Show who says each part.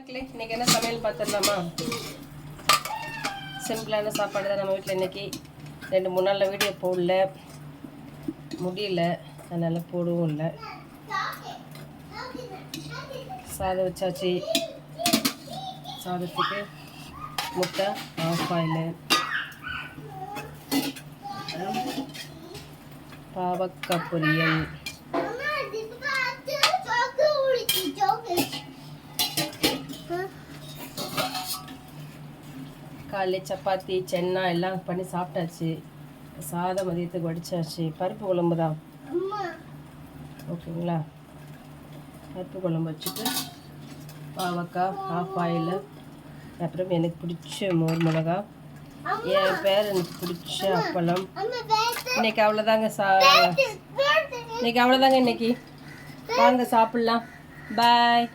Speaker 1: மக்களே, இன்றைக்கி என்ன சமையல் பார்த்துடலாமா? சிம்பிளான சாப்பாடு தான் நம்ம வீட்டில் இன்றைக்கி. 2-3 நாளில் வீடியோ போடல, முடியல, அதனால் போடவும் இல்லை. சாதம் வச்சாச்சு. சாதத்துக்கு முட்டை ஆஃப் ஆயில், பாவக்காய் பொரியல், காலையில் சப்பாத்தி சென்னா எல்லாம் பண்ணி சாப்பிட்டாச்சு. சாதம் மதியத்துக்கு வடிச்சாச்சு. பருப்பு குழம்பு தான், ஓகேங்களா? பருப்பு குழம்பு வச்சுட்டு பாவக்காய் ஆஃப் ஆயில், அப்புறம் எனக்கு பிடிச்ச மோர் மிளகா, என் பேர் எனக்கு பிடிச்ச அப்பளம். இன்னைக்கு அவ்வளோதாங்க. இன்னைக்கு அவ்வளோதாங்க. இன்னைக்கு வாங்க சாப்பிட்லாம். பாய்.